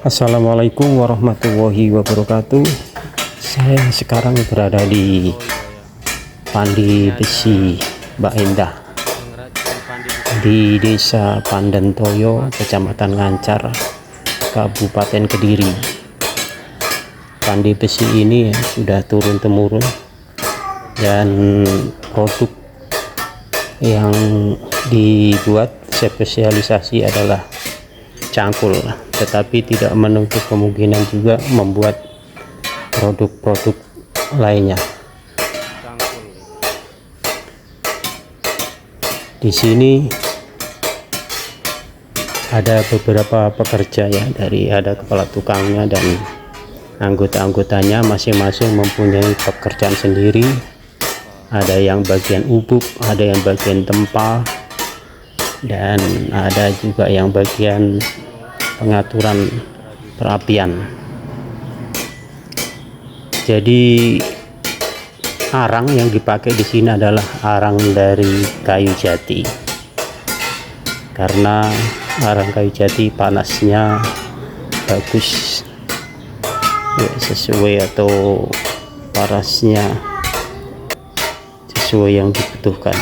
Assalamualaikum warahmatullahi wabarakatuh. Saya sekarang berada di Pandi Besi Mbak Endah di Desa Pandentoyo, Kecamatan Ngancar, Kabupaten Kediri. Pandi besi ini sudah turun-temurun dan produk yang dibuat spesialisasi adalah cangkul, tetapi tidak menutup kemungkinan juga membuat produk-produk lainnya. Di sini ada beberapa pekerja ya, ada kepala tukangnya dan anggota-anggotanya masing-masing mempunyai pekerjaan sendiri. Ada yang bagian ubuk, ada yang bagian tempa, dan ada juga yang bagian pengaturan perapian. Jadi arang yang dipakai di sini adalah arang dari kayu jati, karena arang kayu jati panasnya bagus ya, sesuai atau parasnya sesuai yang dibutuhkan.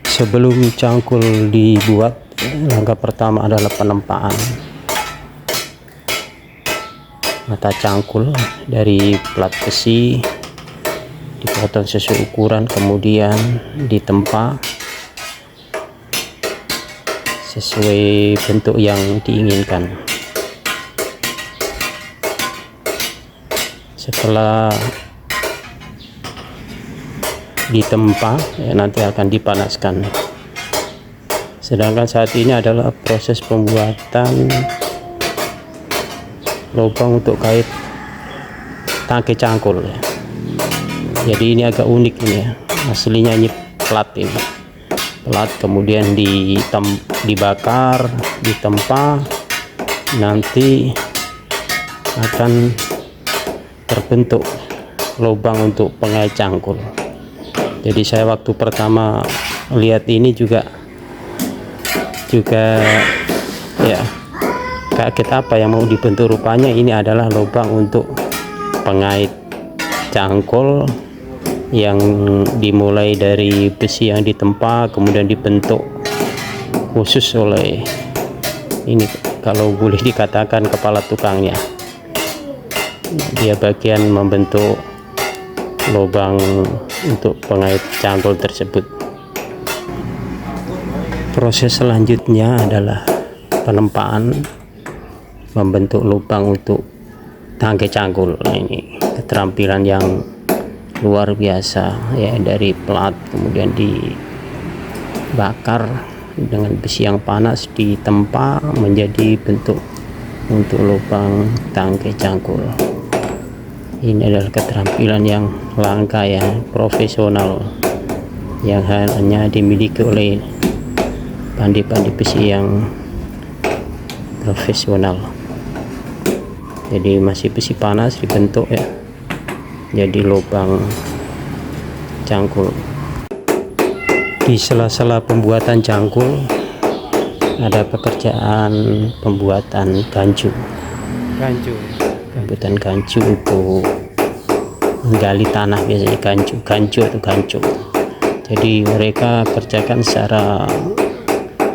Sebelum cangkul dibuat, langkah pertama adalah penempaan mata cangkul dari plat besi, dipotong sesuai ukuran, kemudian ditempa sesuai bentuk yang diinginkan. Setelah ditempa ya, nanti akan dipanaskan. Sedangkan saat ini adalah proses pembuatan lubang untuk kait tangki cangkul ya. Jadi ini agak unik ini ya, aslinya ini plat, ini plat kemudian dibakar, ditempa, nanti akan terbentuk lubang untuk pengait cangkul. Jadi saya waktu pertama lihat ini juga ya kaget, apa yang mau dibentuk. Rupanya ini adalah lubang untuk pengait cangkul yang dimulai dari besi yang ditempa kemudian dibentuk khusus oleh ini, kalau boleh dikatakan kepala tukangnya. Dia bagian membentuk lubang untuk pengait cangkul tersebut. Proses selanjutnya adalah penempaan, membentuk lubang untuk tangki cangkul. Nah, ini keterampilan yang luar biasa ya, dari plat kemudian dibakar dengan besi yang panas, ditempa menjadi bentuk untuk lubang tangki cangkul. Ini adalah keterampilan yang langka ya, profesional, yang hanya dimiliki oleh pandi-pandi besi yang profesional. Jadi masih besi panas dibentuk ya, jadi lubang cangkul. Di sela-sela pembuatan cangkul ada pekerjaan pembuatan gancu untuk menggali tanah, biasanya gancu atau gancu. Jadi mereka kerjakan secara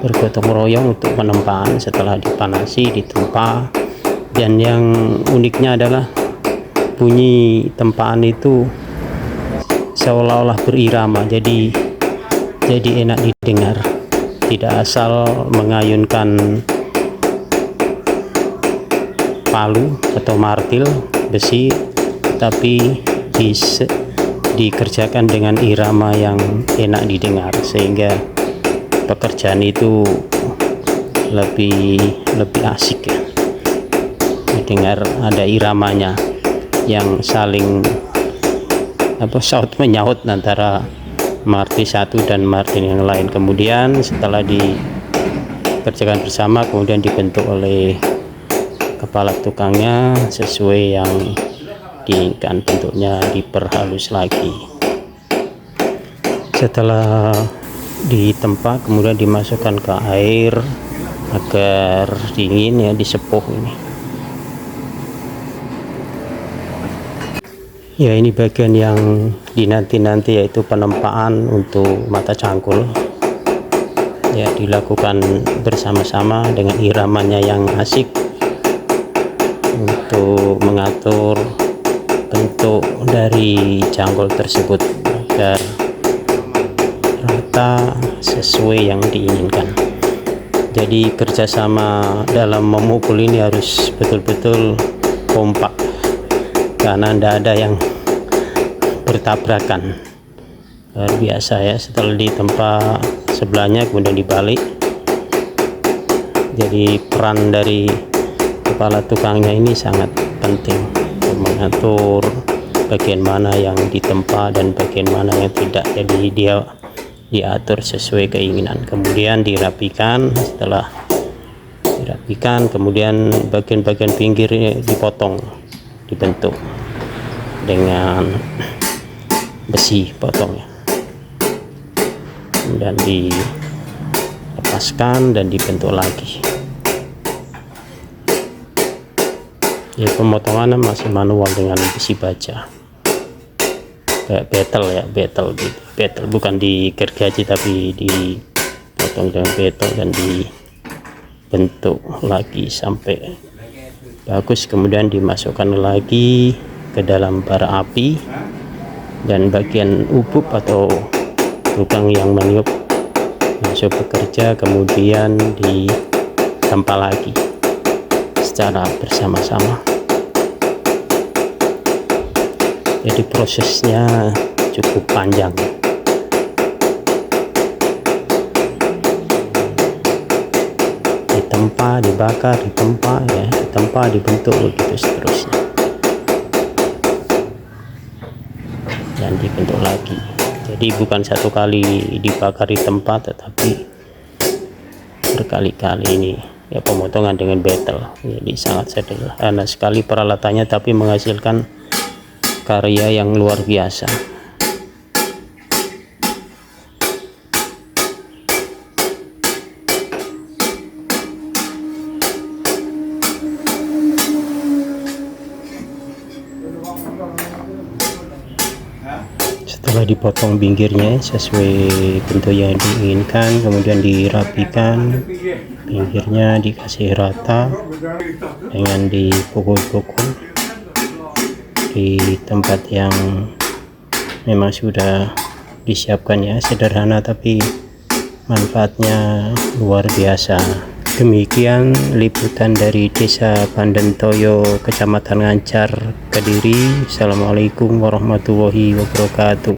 bergotong royong untuk penempaan. Setelah dipanasi, ditempa, dan yang uniknya adalah bunyi tempaan itu seolah-olah berirama, jadi enak didengar, tidak asal mengayunkan palu atau martil besi, tapi dikerjakan dengan irama yang enak didengar, sehingga pekerjaan itu lebih asik ya didengar. Ada iramanya yang saling saut menyaut antara martil satu dan martil yang lain. Kemudian setelah dikerjakan bersama, kemudian dibentuk oleh kepala tukangnya sesuai yang diinginkan, bentuknya diperhalus lagi. Setelah ditempa kemudian dimasukkan ke air agar dingin ya, disepuh ini. Ya, ini bagian yang dinanti-nanti, yaitu penempaan untuk mata cangkul. Ya, dilakukan bersama-sama dengan iramanya yang asik untuk mengatur bentuk dari cangkul tersebut agar rata sesuai yang diinginkan. Jadi kerjasama dalam memukul ini harus betul-betul kompak, karena tidak ada yang bertabrakan. Luar biasa ya, setelah ditempa sebelahnya kemudian dibalik. Jadi peran dari kepala tukangnya ini sangat penting untuk mengatur bagian mana yang ditempa dan bagian mana yang tidak. Jadi dia diatur sesuai keinginan, kemudian dirapikan. Setelah dirapikan, kemudian bagian-bagian pinggirnya dipotong, dibentuk dengan besi potongnya, kemudian dilepaskan dan dibentuk lagi. Ya, pemotongannya masih manual dengan besi baja, kayak betel ya, betel gitu. Betel bukan digergaji tapi dipotong dengan betel dan dibentuk lagi sampai bagus, kemudian dimasukkan lagi ke dalam bara api, dan bagian ubuk atau tukang yang meniup masuk bekerja, kemudian ditempa lagi secara bersama-sama. Jadi prosesnya cukup panjang. Ditempa, dibakar, ditempa ya, ditempa, dibentuk, begitu seterusnya, dan dibentuk lagi. Jadi bukan satu kali dibakar di tempat, tetapi berkali-kali ini ya, pemotongan dengan betel. Jadi sangat sederhana sekali peralatannya, tapi menghasilkan karya yang luar biasa. Setelah dipotong pinggirnya sesuai bentuk yang diinginkan, kemudian dirapikan, pinggirnya dikasih rata dengan dipukul-pukul di tempat yang memang sudah disiapkan ya. Sederhana tapi manfaatnya luar biasa. Demikian liputan dari Desa Pandentoyo, Kecamatan Ngancar, Kediri. Assalamualaikum warahmatullahi wabarakatuh.